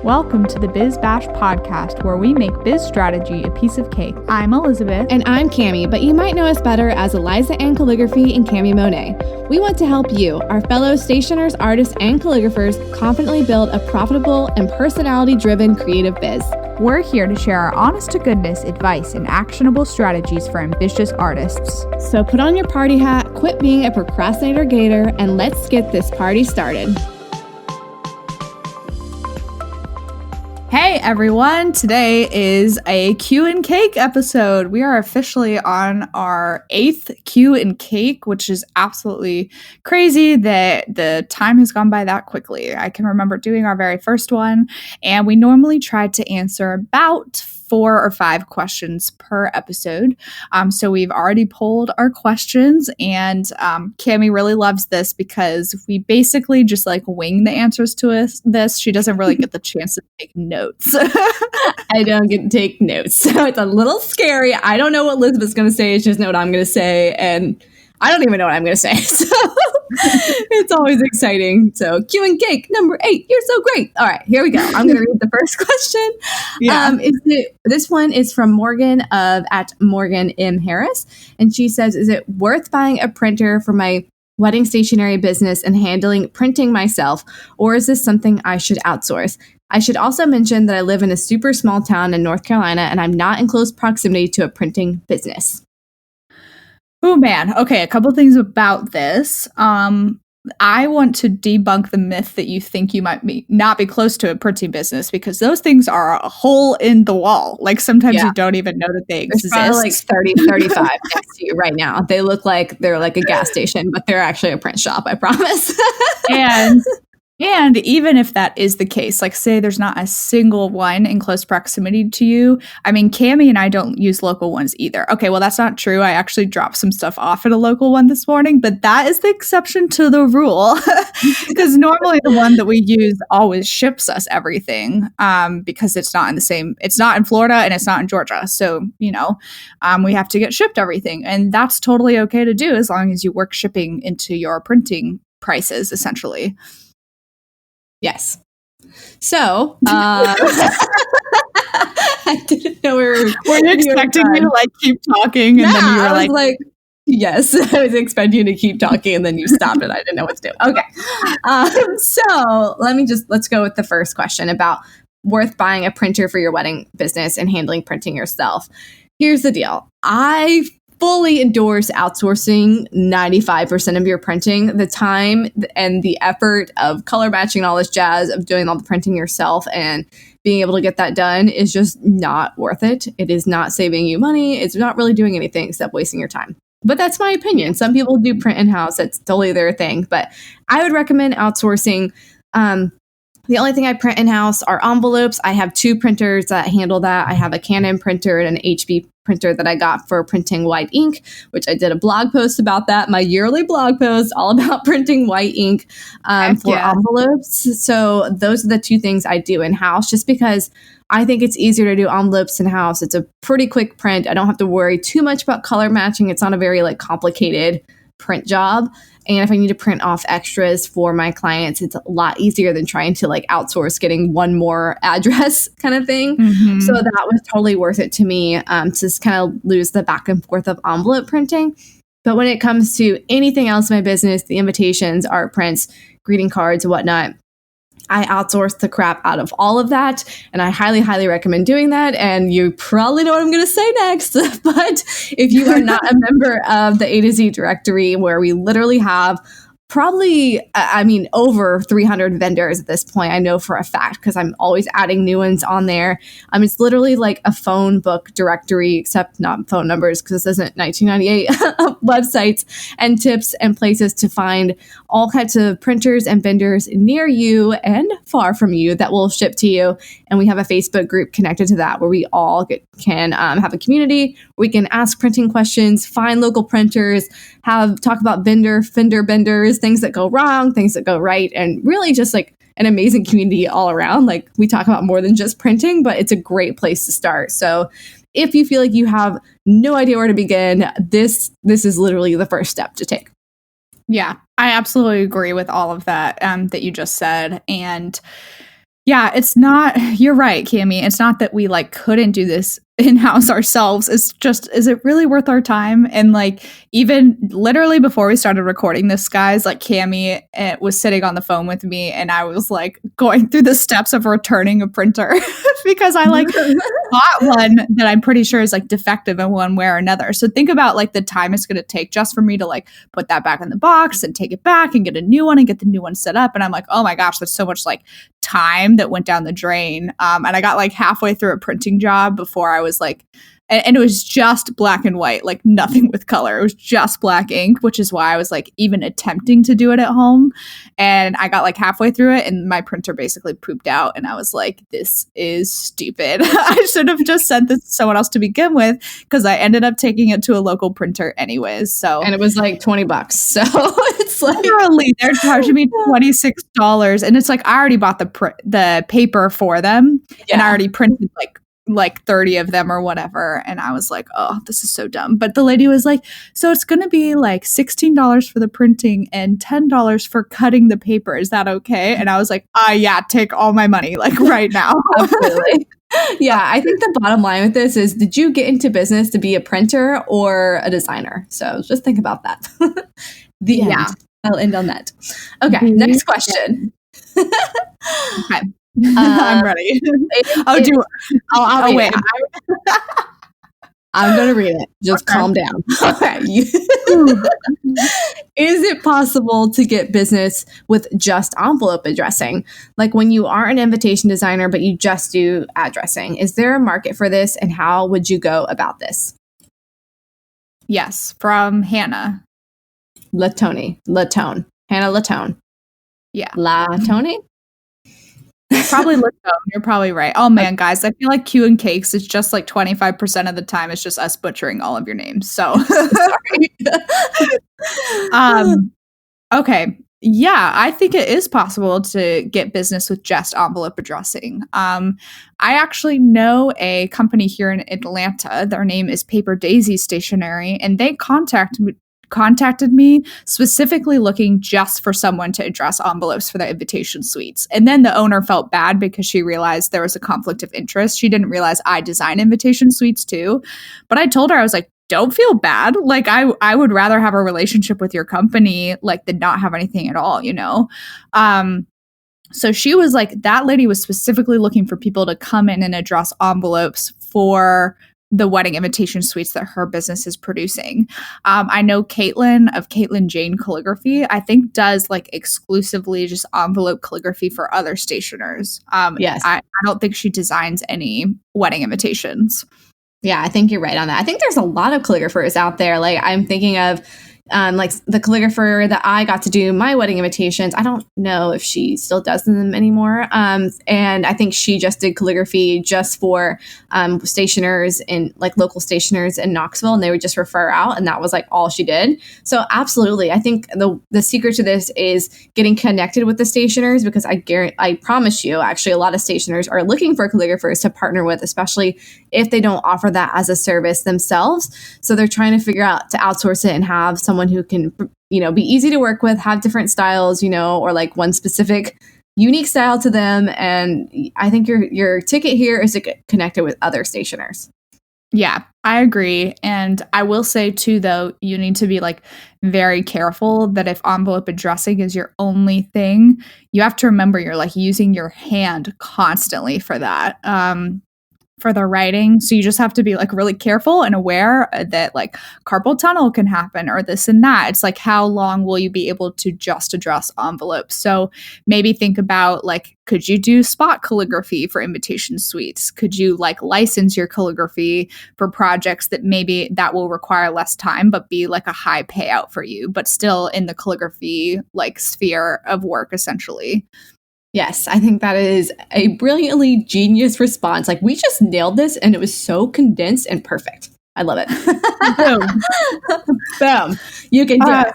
Welcome to the Biz Bash podcast, where we make biz strategy a piece of cake. I'm Elisabeth. And I'm Cami, but you might know us better as Elisabeth and Calligraphy and Cami Monet. We want to help you, our fellow stationers, artists, and calligraphers, confidently build a profitable and personality-driven creative biz. We're here to share our honest-to-goodness advice and actionable strategies for ambitious artists. So put on your party hat, quit being a procrastinator gator, and let's get this party started. Hey everyone, today is a Q and Cake episode. We are officially on our 8th Q and Cake, which is absolutely crazy that the time has gone by that quickly. I can remember doing our very first one, and we normally try to answer about 4 or 5 questions per episode. So we've already pulled our questions, and Cami really loves this because we basically just like wing the answers to this. She doesn't really get the chance to take notes. I don't get to take notes, so it's a little scary. I don't know what Elisabeth's going to say. She doesn't know what I'm going to say, and I don't even know what I'm going to say. So it's always exciting. So Q and Cake number 8. You're so great. All right, here we go. I'm going to read the first question. Yeah. This one is from Morgan at Morgan M. Harris. And she says, is it worth buying a printer for my wedding stationery business and handling printing myself? Or is this something I should outsource? I should also mention that I live in a super small town in North Carolina and I'm not in close proximity to a printing business. Oh man. Okay, a couple things about this. I want to debunk the myth that you think you might not be close to a printing business, because those things are a hole in the wall. Like sometimes you don't even know that they exist. There's probably like 30, 35 next to you right now. They look like they're like a gas station, but they're actually a print shop, I promise. And even if that is the case, like say there's not a single one in close proximity to you. I mean, Cami and I don't use local ones either. Okay, well, that's not true. I actually dropped some stuff off at a local one this morning, but that is the exception to the rule, because normally the one that we use always ships us everything, because it's not in Florida and it's not in Georgia. So, we have to get shipped everything, and that's totally okay to do as long as you work shipping into your printing prices, essentially. Yes. So, I didn't know were you expecting me to like keep talking, and then you were like, yes, I was expecting you to keep talking, and then you stopped and I didn't know what to do. Okay. So let's go with the first question about worth buying a printer for your wedding business and handling printing yourself. Here's the deal. I fully endorse outsourcing 95% of your printing. The time and the effort of color matching and all this jazz of doing all the printing yourself and being able to get that done is just not worth it. It is not saving you money. It's not really doing anything except wasting your time. But that's my opinion. Some people do print in-house. That's totally their thing. But I would recommend outsourcing. The only thing I print in-house are envelopes. I have 2 printers that handle that. I have a Canon printer and an HB printer that I got for printing white ink, which I did a blog post about that, my yearly blog post all about printing white ink for envelopes. So those are the 2 things I do in-house, just because I think it's easier to do envelopes in-house. It's a pretty quick print. I don't have to worry too much about color matching. It's not a very complicated print job. And if I need to print off extras for my clients, it's a lot easier than trying to outsource getting one more address kind of thing. Mm-hmm. So that was totally worth it to me to just kind of lose the back and forth of envelope printing. But when it comes to anything else in my business, the invitations, art prints, greeting cards, whatnot, I outsource the crap out of all of that, and I highly, highly recommend doing that. And you probably know what I'm going to say next, but if you are not a member of the A to Z directory, where we literally have probably, over 300 vendors at this point, I know for a fact, because I'm always adding new ones on there. It's literally like a phone book directory, except not phone numbers, because this isn't 1998, websites and tips and places to find all kinds of printers and vendors near you and far from you that will ship to you. And we have a Facebook group connected to that, where we all can have a community. We can ask printing questions, find local printers, talk about vendors, things that go wrong, things that go right, and really just an amazing community all around. We talk about more than just printing, but it's a great place to start. So if you feel like you have no idea where to begin, this is literally the first step to take. Yeah, I absolutely agree with all of that that you just said. And Yeah, it's not, you're right, Cami. It's not that we like couldn't do this in-house ourselves. It's just, is it really worth our time? And like, even literally before we started recording this, guys, like Cami was sitting on the phone with me and I was like going through the steps of returning a printer because I like bought one that I'm pretty sure is like defective in one way or another. So think about like the time it's going to take just for me to like put that back in the box and take it back and get a new one and get the new one set up. And I'm like, oh my gosh, that's so much like time that went down the drain. And I got like halfway through a printing job before I was like, and it was just black and white, like nothing with color. It was just black ink, which is why I was like even attempting to do it at home. And I got like halfway through it and my printer basically pooped out. And I was like, this is stupid. I should have just sent this to someone else to begin with because I ended up taking it to a local printer anyways. So, and it was like $20. So it's like, literally, they're charging me $26. And it's like, I already bought the paper for them and I already printed like 30 of them or whatever. And I was like, oh, this is so dumb. But the lady was like, so it's going to be like $16 for the printing and $10 for cutting the paper. Is that okay? And I was like, yeah, take all my money like right now. Absolutely. Yeah, I think the bottom line with this is, did you get into business to be a printer or a designer? So just think about that. End. I'll end on that. Okay, next question. Okay. I'm ready. I'll wait. I'm going to read it. Just calm down. Okay. Is it possible to get business with just envelope addressing? Like when you are an invitation designer, but you just do addressing. Is there a market for this and how would you go about this? Yes, from Hannah. Latone. Hannah Latone. Yeah. Latone? Probably Latone. You're probably right. Oh man, guys, I feel like Q and Cakes is just like 25% of the time it's just us butchering all of your names. So sorry. Okay. Yeah, I think it is possible to get business with just envelope addressing. I actually know a company here in Atlanta. Their name is Paper Daisy Stationery, and they contacted me specifically looking just for someone to address envelopes for the invitation suites. And then the owner felt bad because she realized there was a conflict of interest. She didn't realize I design invitation suites too. But I told her, I was like, don't feel bad. Like I would rather have a relationship with your company like than not have anything at all, you know? So she was like, that lady was specifically looking for people to come in and address envelopes for the wedding invitation suites that her business is producing. I know Caitlin of Caitlin Jane Calligraphy, I think does like exclusively just envelope calligraphy for other stationers. Yes. I don't think she designs any wedding invitations. Yeah, I think you're right on that. I think there's a lot of calligraphers out there. Like I'm thinking of like the calligrapher that I got to do my wedding invitations. I don't know if she still does them anymore. And I think she just did calligraphy just for stationers in like local stationers in Knoxville, and they would just refer out, and that was like all she did. So absolutely, I think the secret to this is getting connected with the stationers, because I promise you, actually, a lot of stationers are looking for calligraphers to partner with, especially if they don't offer that as a service themselves. So they're trying to figure out to outsource it and have someone who can, you know, be easy to work with, have different styles, you know, or like one specific unique style to them. And I think your ticket here is to get connected with other stationers. Yeah, I agree. And I will say too, though, you need to be like very careful that if envelope addressing is your only thing, you have to remember you're like using your hand constantly for that. For the writing. So you just have to be like really careful and aware that like carpal tunnel can happen or this and that. It's like, how long will you be able to just address envelopes? So maybe think about like, could you do spot calligraphy for invitation suites? Could you like license your calligraphy for projects that maybe that will require less time, but be like a high payout for you, but still in the calligraphy like sphere of work essentially? Yes, I think that is a brilliantly genius response. Like we just nailed this and it was so condensed and perfect. I love it. Boom. Boom. You can do it.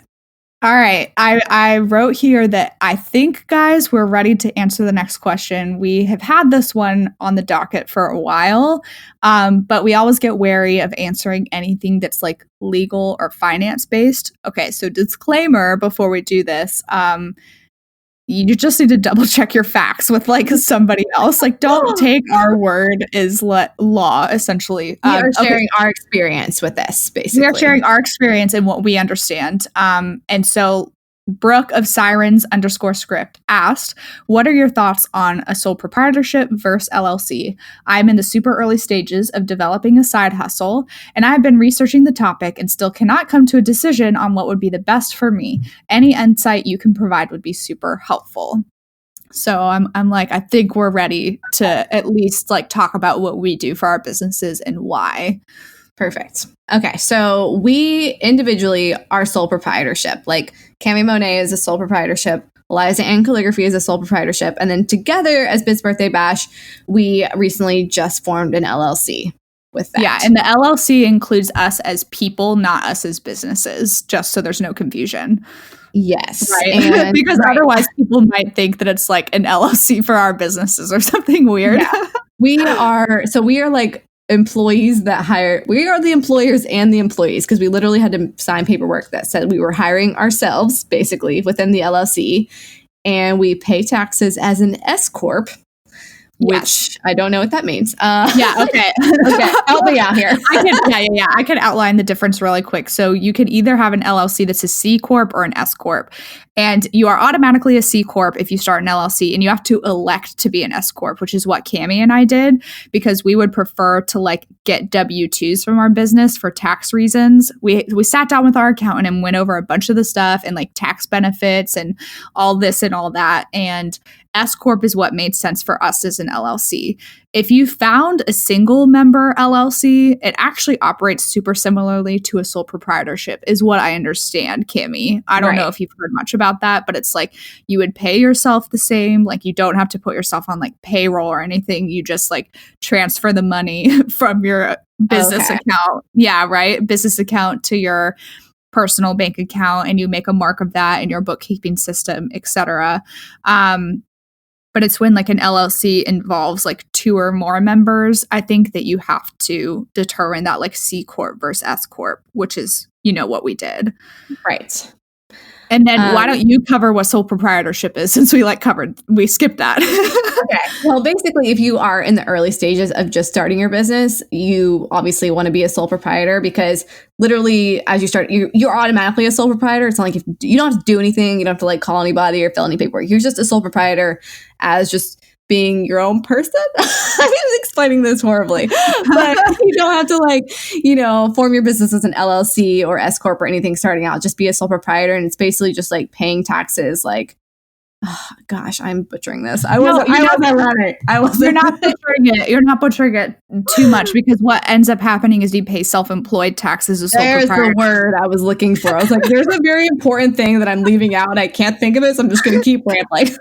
All right. I wrote here that I think, guys, we're ready to answer the next question. We have had this one on the docket for a while, but we always get wary of answering anything that's like legal or finance based. Okay, so disclaimer before we do this. you just need to double check your facts with like somebody else. Like, don't take our word as law, essentially. We are sharing our experience with this, basically. We are sharing our experience and what we understand. And so Brooke of Sirens_script asked, what are your thoughts on a sole proprietorship versus LLC? I'm in the super early stages of developing a side hustle, and I've been researching the topic and still cannot come to a decision on what would be the best for me. Any insight you can provide would be super helpful. So I'm like, I think we're ready to at least like talk about what we do for our businesses and why. Perfect. Okay, so we individually are sole proprietorship. Like Cami Monet is a sole proprietorship, Elisabeth and Calligraphy is a sole proprietorship, and then together as Biz Birthday Bash, we recently just formed an LLC with that. Yeah, and the LLC includes us as people, not us as businesses, just so there's no confusion. Yes. Right. Because otherwise people might think that it's like an LLC for our businesses or something weird. Yeah. we are like employees that hire. We are the employers and the employees, because we literally had to sign paperwork that said we were hiring ourselves basically within the LLC, and we pay taxes as an S Corp, which I don't know what that means. Yeah. Okay. Help me out here. I can outline the difference really quick. So you can either have an LLC that's a C Corp or an S Corp. And you are automatically a C Corp if you start an LLC, and you have to elect to be an S Corp, which is what Cami and I did, because we would prefer to like get W-2s from our business for tax reasons. We sat down with our accountant and went over a bunch of the stuff and like tax benefits and all this and all that. And S Corp is what made sense for us as an LLC. If you found a single member LLC, it actually operates super similarly to a sole proprietorship, is what I understand, Cami. I don't know if you've heard much about that, but it's like you would pay yourself the same. Like you don't have to put yourself on like payroll or anything. You just like transfer the money from your business account. Yeah, right. Business account to your personal bank account, and you make a mark of that in your bookkeeping system, etc. But it's when like an LLC involves like 2 or more members, I think that you have to determine that like C Corp versus S Corp, which is, what we did. Right. And then why don't you cover what sole proprietorship is, since we skipped that. Okay. Well, basically, if you are in the early stages of just starting your business, you obviously want to be a sole proprietor, because literally as you start, you're automatically a sole proprietor. It's not like you don't have to do anything. You don't have to like call anybody or fill any paperwork. You're just a sole proprietor as just being your own person. I'm explaining this horribly, but you don't have to form your business as an LLC or S Corp or anything starting out. Just be a sole proprietor, and it's basically just like paying taxes. Like, oh, gosh, I'm butchering this. You're not butchering it. You're not butchering it too much, because what ends up happening is you pay self-employed taxes as sole proprietor. There's the word I was looking for. I was like, there's a very important thing that I'm leaving out. I can't think of it, so I'm just going to keep rambling.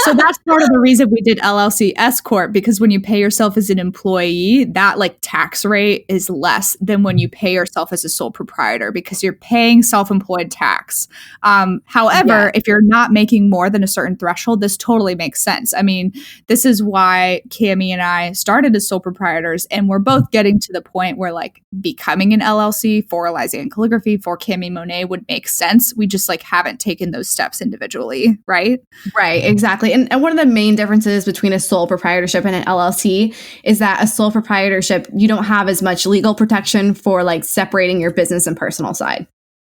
So that's part of the reason we did LLC S Corp, because when you pay yourself as an employee, that like tax rate is less than when you pay yourself as a sole proprietor, because you're paying self-employed tax. However, if you're not making more than a certain threshold, this totally makes sense. I mean, this is why Cami and I started as sole proprietors, and we're both getting to the point where like becoming an LLC for Elisabeth and Calligraphy, for Cami Monet would make sense. We just like haven't taken those steps individually, right? Right, exactly. And one of the main differences between a sole proprietorship and an LLC is that a sole proprietorship, you don't have as much legal protection for like separating your business and personal side.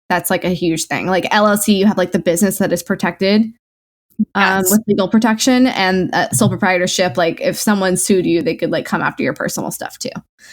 That's like a huge thing. Like LLC, you have like the business that is protected. With legal protection, and sole proprietorship, like if someone sued you, they could like come after your personal stuff too.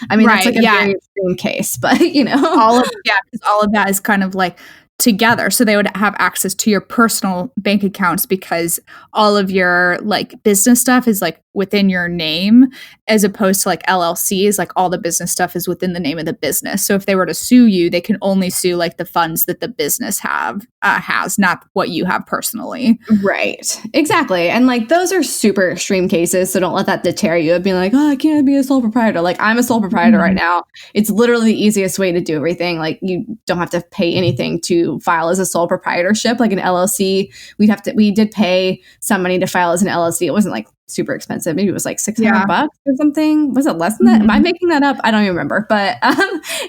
I mean, that's like a very extreme case, but all of that is kind of like together. So they would have access to your personal bank accounts, because all of your like business stuff is like within your name, as opposed to like LLC is like all the business stuff is within the name of the business. So if they were to sue you, they can only sue like the funds that the business has, not what you have personally. Right. Exactly. And like those are super extreme cases. So don't let that deter you of being like, oh, I can't be a sole proprietor. Like I'm a sole proprietor right now. It's literally the easiest way to do everything. Like you don't have to pay anything to file as a sole proprietorship. Like an LLC, we did pay some money to file as an LLC. It wasn't like super expensive. Maybe it was like $600 or something. Was it less than that? Am I making that up? I don't even remember, but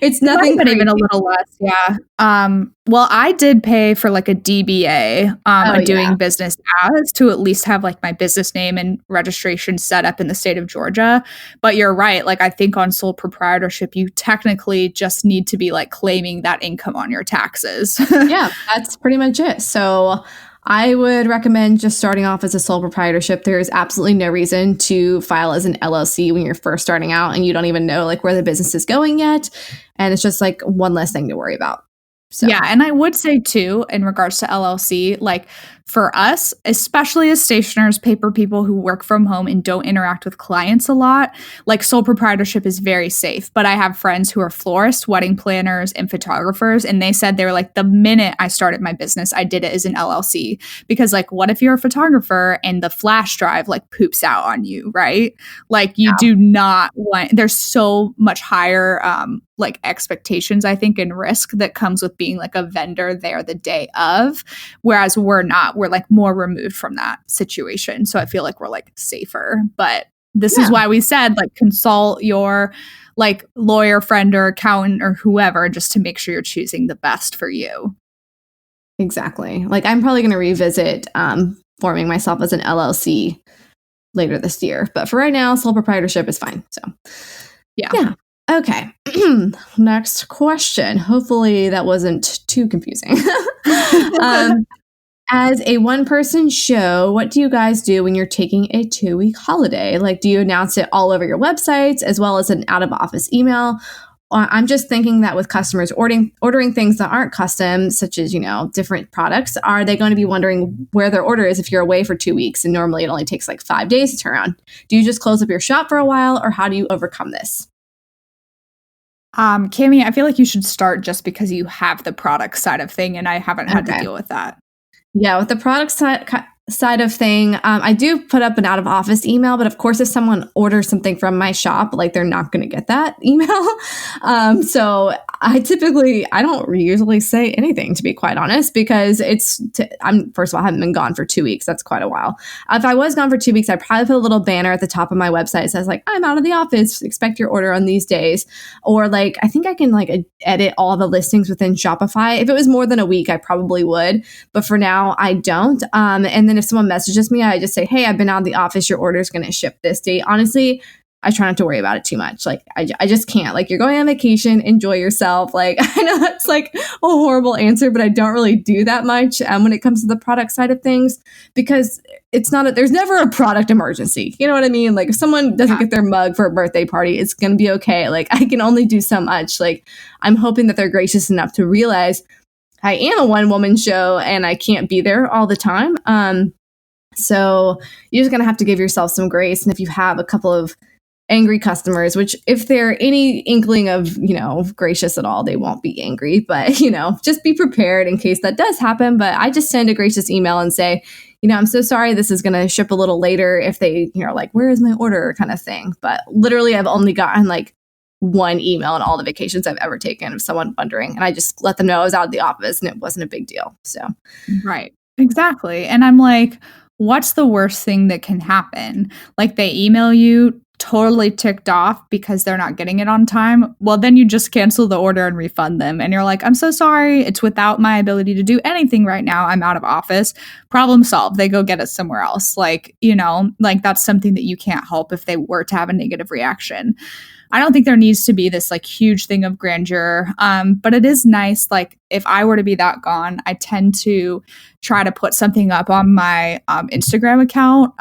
it's nothing. But even a little less. Yeah. Well, I did pay for like a DBA, doing business as, to at least have like my business name and registration set up in the state of Georgia. But you're right. Like I think on sole proprietorship, you technically just need to be like claiming that income on your taxes. Yeah, that's pretty much it. So I would recommend just starting off as a sole proprietorship. There is absolutely no reason to file as an LLC when you're first starting out and you don't even know like where the business is going yet. And it's just like one less thing to worry about. So. Yeah. And I would say too, in regards to LLC, like for us, especially as stationers, paper people who work from home and don't interact with clients a lot, like sole proprietorship is very safe. But I have friends who are florists, wedding planners, and photographers. And they said they were like, the minute I started my business, I did it as an LLC. Because like, what if you're a photographer and the flash drive like poops out on you, right? Like you do not want, there's so much higher like expectations, I think, and risk that comes with being like a vendor there the day of. Whereas we're not. We're like more removed from that situation. So I feel like we're like safer. But this is why we said like consult your like lawyer friend or accountant or whoever just to make sure you're choosing the best for you. Exactly. Like I'm probably going to revisit forming myself as an LLC later this year. But for right now, sole proprietorship is fine. So yeah. Okay. Next question. Hopefully that wasn't too confusing. As a one-person show, what do you guys do when you're taking a 2-week holiday? Like, do you announce it all over your websites as well as an out-of-office email? I'm just thinking that with customers ordering things that aren't custom, such as, different products, are they going to be wondering where their order is if you're away for 2 weeks? And normally it only takes like 5 days to turn around. Do you just close up your shop for a while, or how do you overcome this? Cami, I feel like you should start just because you have the product side of thing, and I haven't had to deal with that. Yeah, with the product side of thing, I do put up an out of office email, but of course, if someone orders something from my shop, like they're not going to get that email. So I don't usually say anything, to be quite honest, because first of all, I haven't been gone for 2 weeks. That's quite a while. If I was gone for 2 weeks, I'd probably put a little banner at the top of my website that says like, I'm out of the office, expect your order on these days. Or like, I think I can like edit all the listings within Shopify. If it was more than a week, I probably would. But for now, I don't. And then if someone messages me, I just say, hey, I've been out of the office. Your order is going to ship this date. Honestly, I try not to worry about it too much. Like, I just can't. Like, you're going on vacation, enjoy yourself. Like, I know that's like a horrible answer, but I don't really do that much when it comes to the product side of things, because there's never a product emergency. You know what I mean? Like, if someone doesn't get their mug for a birthday party, it's going to be okay. Like, I can only do so much. Like, I'm hoping that they're gracious enough to realize I am a one-woman show and I can't be there all the time. So you're just going to have to give yourself some grace. And if you have a couple of angry customers, which if they're any inkling of, gracious at all, they won't be angry, but, just be prepared in case that does happen. But I just send a gracious email and say, I'm so sorry, this is going to ship a little later, if they, like, where is my order kind of thing. But literally I've only gotten like one email in all the vacations I've ever taken of someone wondering. And I just let them know I was out of the office and it wasn't a big deal. So. Right. Exactly. And I'm like, what's the worst thing that can happen? Like they email you totally ticked off because they're not getting it on time. Well, then you just cancel the order and refund them. And you're like, I'm so sorry. It's without my ability to do anything right now. I'm out of office. Problem solved. They go get it somewhere else. Like, like that's something that you can't help if they were to have a negative reaction. I don't think there needs to be this like huge thing of grandeur. But it is nice. Like if I were to be that gone, I tend to try to put something up on my Instagram account,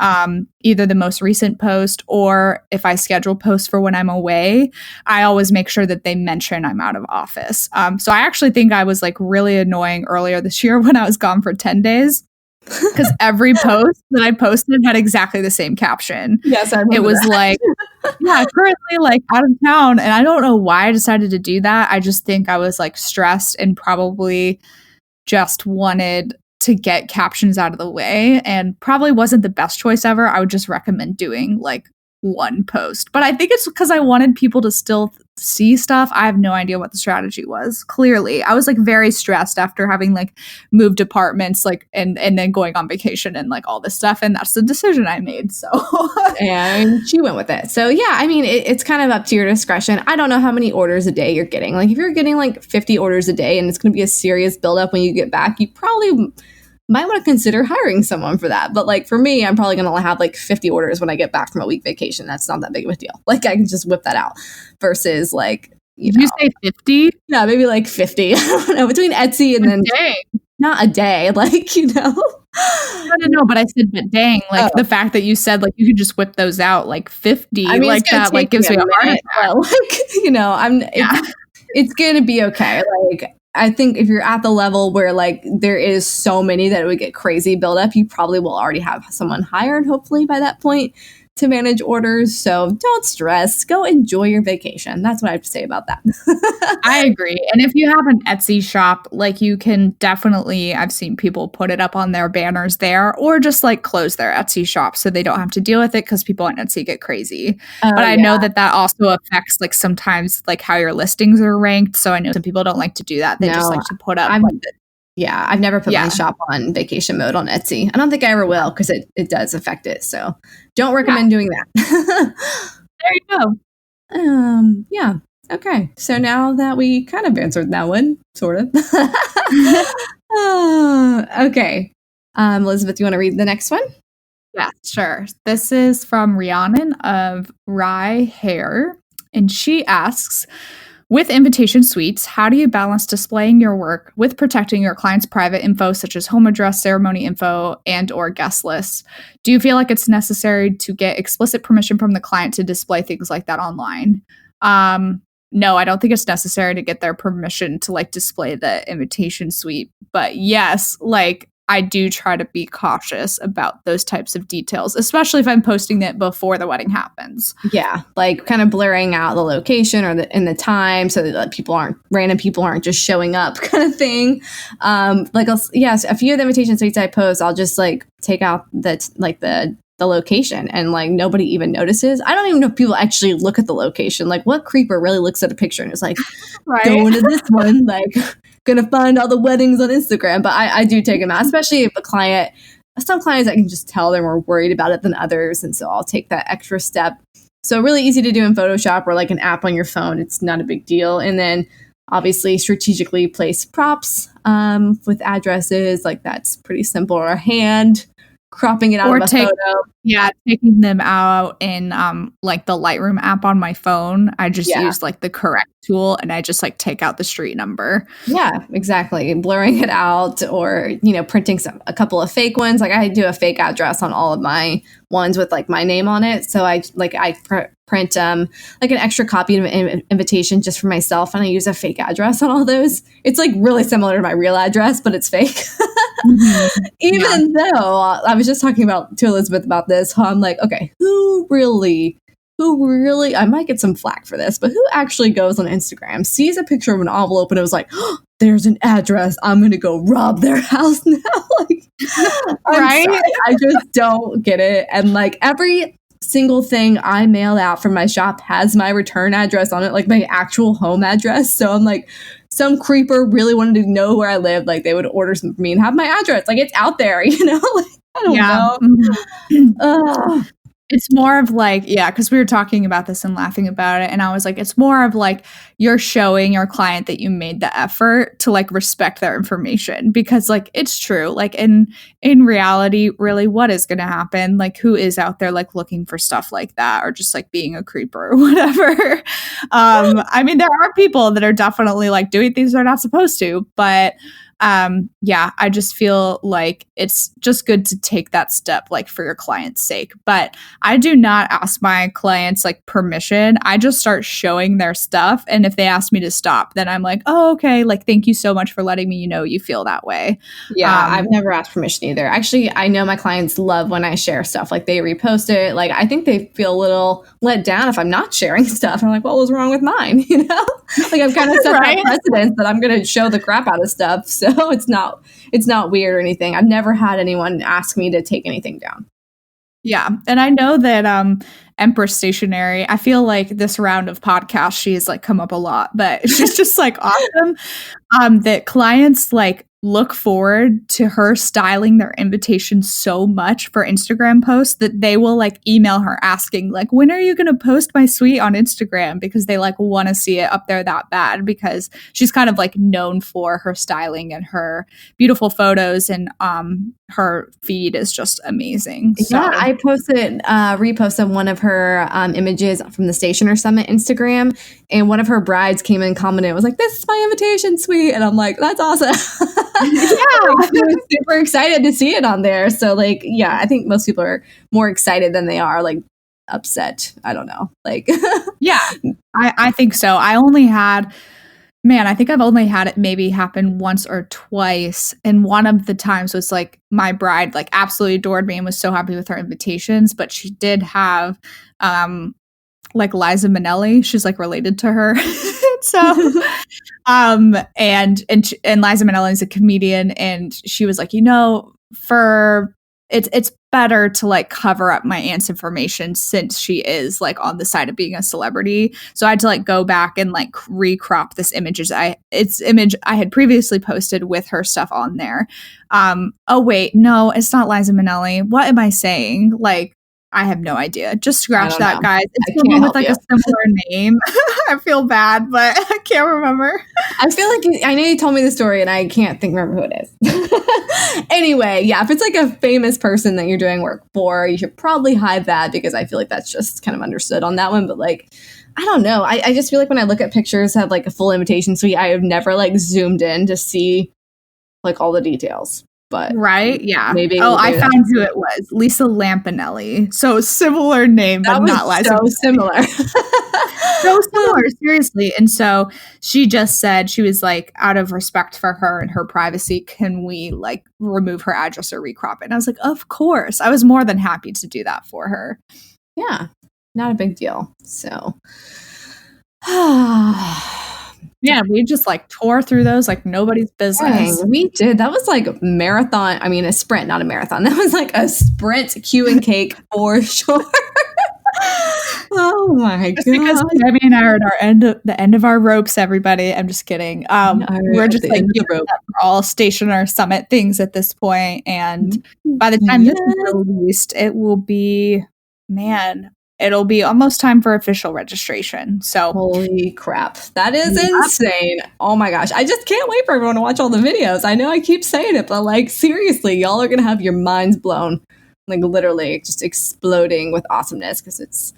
either the most recent post or if I schedule posts for when I'm away, I always make sure that they mention I'm out of office. So I actually think I was like really annoying earlier this year when I was gone for 10 days. Because every post that I posted had exactly the same caption. Yes, I remember. It was like, currently like out of town. And I don't know why I decided to do that. I just think I was like stressed and probably just wanted to get captions out of the way, and probably wasn't the best choice ever. I would just recommend doing like one post. But I think it's because I wanted people to still see stuff. I have no idea what the strategy was. Clearly, I was like very stressed after having like moved apartments, like and then going on vacation and like all this stuff, and that's the decision I made. So and she went with it. So yeah, I mean, it's kind of up to your discretion. I don't know how many orders a day you're getting. Like if you're getting like 50 orders a day and it's going to be a serious buildup when you get back, you probably might want to consider hiring someone for that. But like for me, I'm probably going to have like 50 orders when I get back from a week vacation. That's not that big of a deal. Like I can just whip that out versus like, Did you say 50? Yeah, maybe like 50. I don't know, between Etsy and then not a day, like, No, but I said, but dang, like the fact that you said like you could just whip those out like 50, I mean, like that like gives me a heart attack. Like, it's going to be okay. Like I think if you're at the level where like there is so many that it would get crazy build up, you probably will already have someone hired, hopefully by that point, to manage orders. So don't stress. Go enjoy your vacation. That's what I have to say about that. I agree. And if you have an Etsy shop, like you can definitely, I've seen people put it up on their banners there or just like close their Etsy shop so they don't have to deal with it because people on Etsy get crazy. But I know that also affects like sometimes like how your listings are ranked. So I know some people don't like to do that. They just like to put up I've never put my shop on vacation mode on Etsy. I don't think I ever will because it does affect it. So don't recommend doing that. There you go. Yeah. Okay. So now that we kind of answered that one, sort of. Okay. Elisabeth, you want to read the next one? Yeah, sure. This is from Rhiannon of Rye Hair. And she asks, with invitation suites, how do you balance displaying your work with protecting your client's private info, such as home address, ceremony info, and or guest lists? Do you feel like it's necessary to get explicit permission from the client to display things like that online? No, I don't think it's necessary to get their permission to like display the invitation suite. But yes, like I do try to be cautious about those types of details, especially if I'm posting it before the wedding happens. Yeah, like kind of blurring out the location or the time so that random people aren't just showing up kind of thing. A few of the invitation suites I post, I'll just like take out the location and like nobody even notices. I don't even know if people actually look at the location. Like what creeper really looks at a picture and is like, going to this one, like gonna find all the weddings on Instagram. But I do take them out, especially if some clients I can just tell they're more worried about it than others. And so I'll take that extra step. So really easy to do in Photoshop or like an app on your phone. It's not a big deal. And then obviously strategically place props with addresses. Like that's pretty simple. Or a hand cropping it out of a photo. Yeah, taking them out in like the Lightroom app on my phone. I just use like the correct tool and I just like take out the street number. Yeah, exactly. Blurring it out or, printing a couple of fake ones. Like I do a fake address on all of my ones with like my name on it. So I print like an extra copy of an invitation just for myself and I use a fake address on all those. It's like really similar to my real address, but it's fake. Even though I was just talking to Elisabeth about this, I'm like, okay, who really, I might get some flack for this, but who actually goes on Instagram, sees a picture of an envelope and it was like, oh, there's an address, I'm going to go rob their house now. Like, right? I just don't get it. And like every single thing I mail out from my shop has my return address on it, like my actual home address. So I'm like, some creeper really wanted to know where I live, like they would order something from me and have my address. Like it's out there, like I don't know. It's more of like, because we were talking about this and laughing about it. And I was like, it's more of like you're showing your client that you made the effort to like respect their information because like it's true. Like in reality, really, what is going to happen? Like who is out there like looking for stuff like that or just like being a creeper or whatever? I mean, there are people that are definitely like doing things they're not supposed to, but I just feel like it's just good to take that step like for your client's sake. But I do not ask my clients like permission. I just start showing their stuff. And if they ask me to stop, then I'm like, oh, okay. Like, thank you so much for letting me, you feel that way. Yeah. I've never asked permission either. Actually, I know my clients love when I share stuff, like they repost it. Like, I think they feel a little let down if I'm not sharing stuff. I'm like, what was wrong with mine? Like I've kind of set that precedent that I'm going to show the crap out of stuff. So it's not weird or anything. I've never had anyone ask me to take anything down. Yeah. And I know that Empress Stationery, I feel like this round of podcasts, she's like come up a lot, but she's just like awesome. That clients like look forward to her styling their invitations so much for Instagram posts that they will like email her asking like, when are you going to post my suite on Instagram? Because they like want to see it up there that bad, because she's kind of like known for her styling and her beautiful photos, and her feed is just amazing. So. Yeah, I reposted one of her images from the Stationer Summit Instagram, and one of her brides came in and commented, was like, "This is my invitation suite," and I'm like, "That's awesome." Yeah, I was super excited to see it on there. So like, yeah, I think most people are more excited than they are like upset. I don't know, like, yeah, I think so. I think I've only had it maybe happen once or twice. And one of the times was like my bride like absolutely adored me and was so happy with her invitations, but she did have like Liza Minnelli. She's like related to her. So and Liza Minnelli is a comedian, and she was like, for it's better to like cover up my aunt's information since she is like on the side of being a celebrity. So I had to like go back and like recrop this image I had previously posted with her stuff on there. Oh wait, no, it's not Liza Minnelli. What am I saying? Like, I have no idea. Just scratch that, guys. It's someone with like a similar name. I feel bad, but I can't remember. I feel like I know you told me the story and I can't remember who it is. Anyway, yeah, if it's like a famous person that you're doing work for, you should probably hide that, because I feel like that's just kind of understood on that one. But like, I don't know. I just feel like when I look at pictures of like a full invitation suite, I have never like zoomed in to see like all the details. But right, yeah. Maybe I found who it was. Lisa Lampanelli. So similar name, but not Liza. So similar. So similar, seriously. And so she just said, she was like, out of respect for her and her privacy, can we like remove her address or recrop it? And I was like, of course. I was more than happy to do that for her. Yeah, not a big deal. So yeah, we just like tore through those like nobody's business. Dang, we did. That was like a marathon. I mean, a sprint, not a marathon. That was like a sprint Q and cake for sure. Oh my god! Because Debbie and I are at the end of our ropes. Everybody, I'm just kidding. We're just like all Stationer Summit things at this point, and by the time this is released, it will be it'll be almost time for official registration. So holy crap. That is insane. Oh my gosh. I just can't wait for everyone to watch all the videos. I know I keep saying it, but like seriously, y'all are going to have your minds blown. Like literally just exploding with awesomeness, because it's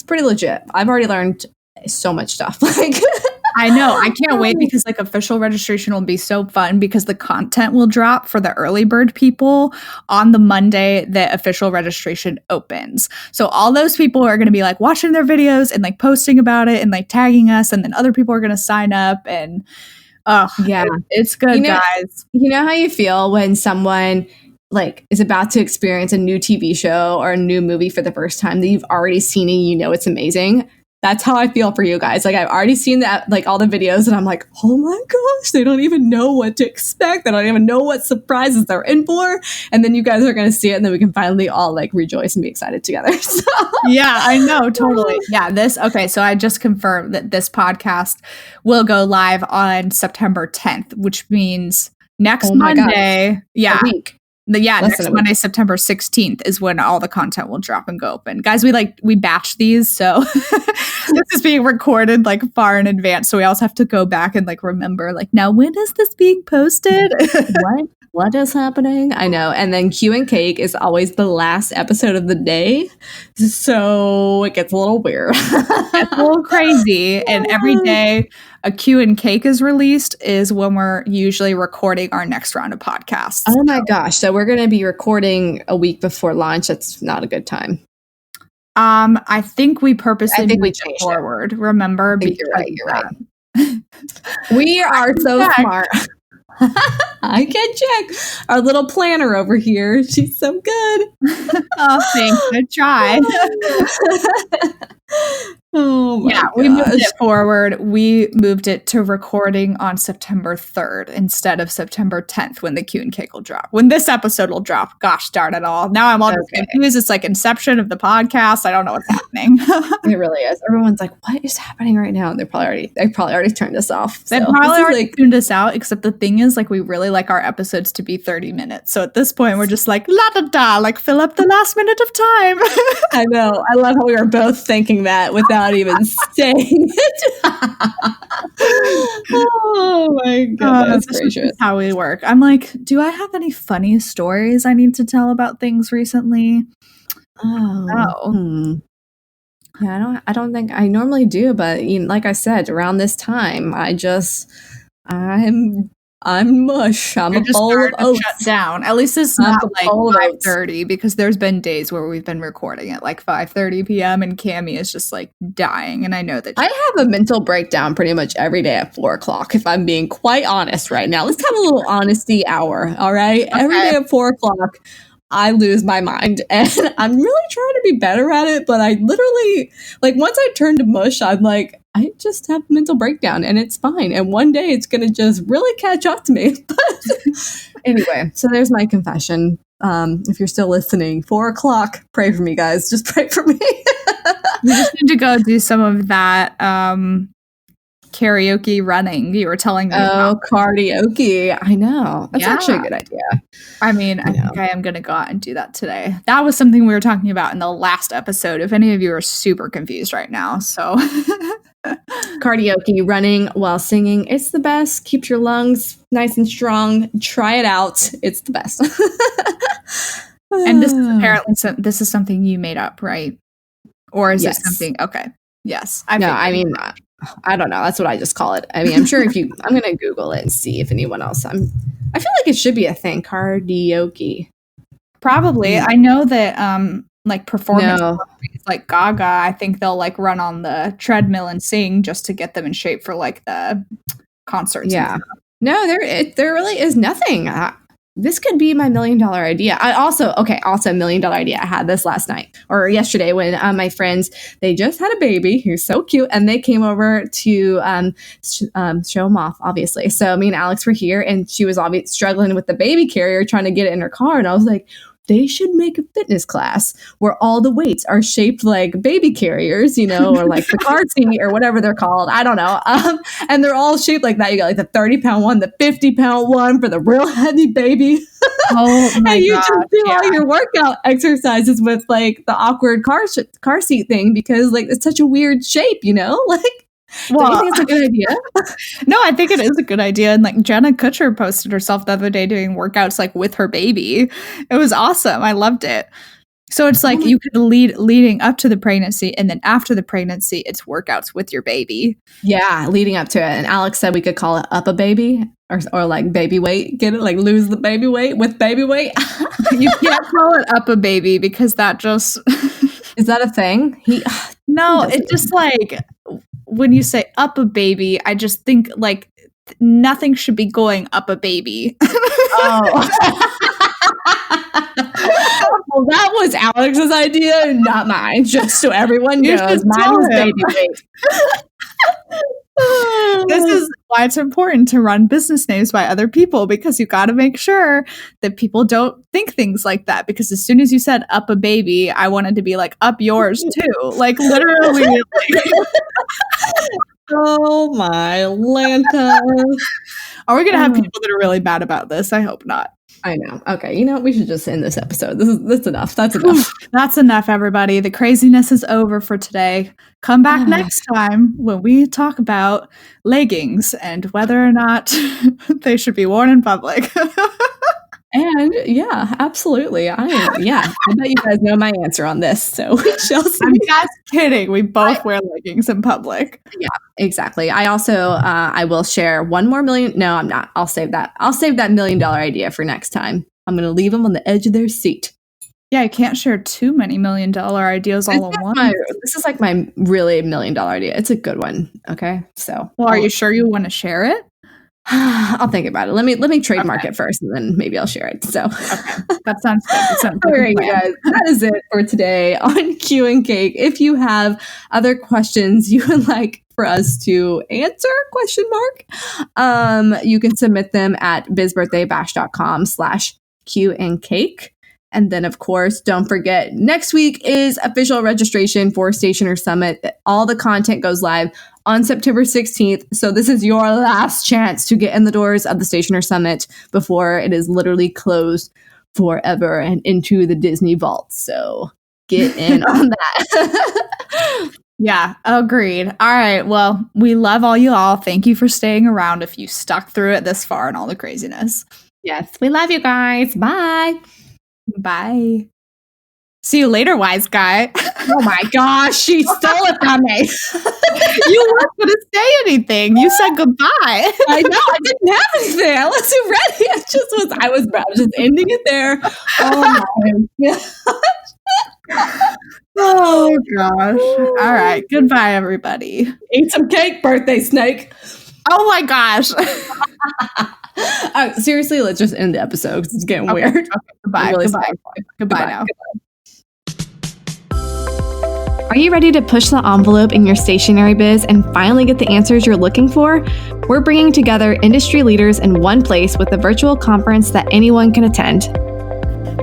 pretty legit. I've already learned so much stuff. Like I know. I can't wait, because like official registration will be so fun, because the content will drop for the early bird people on the Monday that official registration opens. So all those people are going to be like watching their videos and like posting about it and like tagging us, and then other people are going to sign up, and yeah, it's good, guys. You know how you feel when someone like is about to experience a new TV show or a new movie for the first time that you've already seen and you know it's amazing? That's how I feel for you guys. Like I've already seen that, like all the videos, and I'm like, oh my gosh, they don't even know what to expect. They don't even know what surprises they're in for. And then you guys are going to see it, and then we can finally all like rejoice and be excited together. So. Yeah, I know. Totally. Yeah. Okay. So I just confirmed that this podcast will go live on September 10th, which means next Monday. Gosh. Yeah. A week. Next Monday, September 16th is when all the content will drop and go open. Guys, we batch these, so this is being recorded like far in advance. So we also have to go back and like remember, like, now when is this being posted? What is happening? I know. And then Q and Cake is always the last episode of the day. So it gets a little weird. It's a little crazy. And every day a Q and Cake is released is when we're usually recording our next round of podcasts. Oh my gosh. So we're going to be recording a week before launch. That's not a good time. I think we purposely moved it forward. Remember? You're right. We are so smart. I can check our little planner over here. She's so good. Oh, thanks. I try. Oh my We moved gosh. it forward. We moved it to recording on September 3rd instead of September 10th when the Q&K will drop. When this episode will drop. Gosh darn it all. Now I'm all confused. It's like inception of the podcast. I don't know what's happening. It really is. Everyone's like, what is happening right now? And they probably already turned us off. They probably already tuned us out, except the thing is, like, we really like our episodes to be 30 minutes. So at this point, we're just like, la da da, like, fill up the last minute of time. I know. I love how we were both thinking that without even saying it. Oh my goodness gracious. This is how we work. I'm like, do I have any funny stories I need to tell about things recently? Oh. Yeah, I don't think I normally do, but like I said, around this time, I'm mush. I'm a bowl of oats. Shut down. At least it's not like 5:30 because there's been days where we've been recording at like 5:30 p.m. and Cami is just like dying. And I know that I have a mental breakdown pretty much every day at 4 o'clock. If I'm being quite honest right now, let's have a little honesty hour. All right, every day at 4 o'clock. I lose my mind, and I'm really trying to be better at it, but I literally, like, once I turn to mush, I'm like, I just have a mental breakdown, and it's fine, and one day it's going to just really catch up to me. Anyway, so there's my confession. If you're still listening, 4 o'clock, pray for me, guys. Just pray for me. You just need to go do some of that karaoke running you were telling me about. Karaoke. I know. That's actually a good idea. I mean, I think I am going to go out and do that today. That was something we were talking about in the last episode, if any of you are super confused right now. So karaoke, running while singing. It's the best. Keeps your lungs nice and strong. Try it out. It's the best. And this is apparently this is something you made up, right? Or is it something? Okay. Yes. I mean, I don't know. That's what I just call it. I mean, I'm sure I'm going to Google it and see if anyone else. I feel like it should be a thing. Karaoke. Probably. I know that like performance like Gaga, I think they'll like run on the treadmill and sing just to get them in shape for like the concerts. Yeah. No, there really is nothing. This could be my $1 million idea. Also $1 million idea. I had this last night or yesterday when my friends, they just had a baby who's so cute and they came over to show them off, obviously. So me and Alex were here and she was obviously struggling with the baby carrier, trying to get it in her car. And I was like, they should make a fitness class where all the weights are shaped like baby carriers, or like the car seat or whatever they're called. I don't know. And they're all shaped like that. You got like the 30-pound one, the 50-pound one for the real heavy baby. Oh my and you gosh, just do all your workout exercises with like the awkward car seat thing because like it's such a weird shape, like. Well, do you think it's a good idea? No, I think it is a good idea. And like Jenna Kutcher posted herself the other day doing workouts like with her baby. It was awesome. I loved it. So it's like you could leading up to the pregnancy, and then after the pregnancy, it's workouts with your baby. Yeah, leading up to it. And Alex said we could call it up a baby or like baby weight. Get it? Like lose the baby weight with baby weight. You can't call it up a baby because that just is that a thing? No, it's just like when you say up a baby, I just think like nothing should be going up a baby. Oh. Well, that was Alex's idea, not mine. Just so everyone knows, mine was baby weight. This is why it's important to run business names by other people, because you got to make sure that people don't think things like that. Because as soon as you said up a baby, I wanted to be like up yours too, like literally. Oh my Lanta. Are we gonna have people that are really bad about this? I hope not. I know. Okay, we should just end this episode. That's enough. That's enough. That's enough, everybody. The craziness is over for today. Come back next time when we talk about leggings and whether or not they should be worn in public. And yeah, absolutely. I bet you guys know my answer on this. So we shall see. I'm just kidding. We both wear leggings in public. Yeah, exactly. I also I will share one more million. No, I'm not. I'll save that. I'll save that $1 million idea for next time. I'm going to leave them on the edge of their seat. Yeah, I can't share too many $1 million ideas all at once. This is like my really $1 million idea. It's a good one. Okay, so well, are you sure you want to share it? I'll think about it. Let me trademark it first, and then maybe I'll share it. So That sounds good. That sounds all right, you guys, that is it for today on Q and Cake. If you have other questions you would like for us to answer, you can submit them at bizbirthdaybash.com/Q and Cake. And then, of course, don't forget, next week is official registration for Stationer Summit. All the content goes live on September 16th. So this is your last chance to get in the doors of the Stationer Summit before it is literally closed forever and into the Disney vault. So get in on that. Yeah, agreed. All right. Well, we love all you all. Thank you for staying around if you stuck through it this far and all the craziness. Yes, we love you guys. Bye. Bye. See you later, wise guy. Oh my gosh, she stole it from me. You weren't going to say anything. You said goodbye. I know. I didn't have anything. I wasn't ready. I was just ending it there. Oh my gosh. Oh gosh. All right. Goodbye, everybody. Eat some cake, birthday snake. Oh my gosh. Seriously, let's just end the episode because it's getting weird. Okay. Goodbye. Really Goodbye now. Are you ready to push the envelope in your stationery biz and finally get the answers you're looking for? We're bringing together industry leaders in one place with a virtual conference that anyone can attend.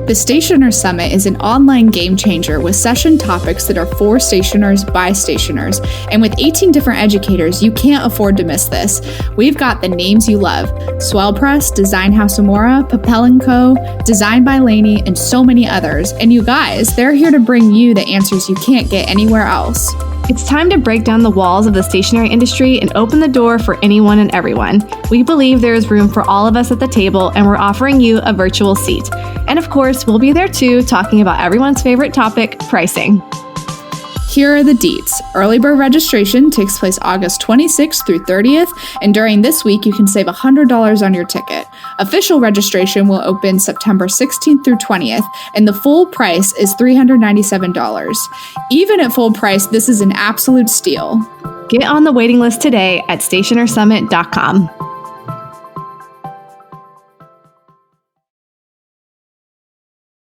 The Stationer Summit is an online game changer with session topics that are for stationers by stationers. And with 18 different educators, you can't afford to miss this. We've got the names you love: Swell Press, Design House Amora, Papel & Co., Design by Laney, and so many others. And you guys, they're here to bring you the answers you can't get anywhere else. It's time to break down the walls of the stationery industry and open the door for anyone and everyone. We believe there is room for all of us at the table, and we're offering you a virtual seat. And of course, we'll be there too, talking about everyone's favorite topic, pricing. Here are the deets. Early bird registration takes place August 26th through 30th, and during this week, you can save $100 on your ticket. Official registration will open September 16th through 20th, and the full price is $397. Even at full price, this is an absolute steal. Get on the waiting list today at stationersummit.com.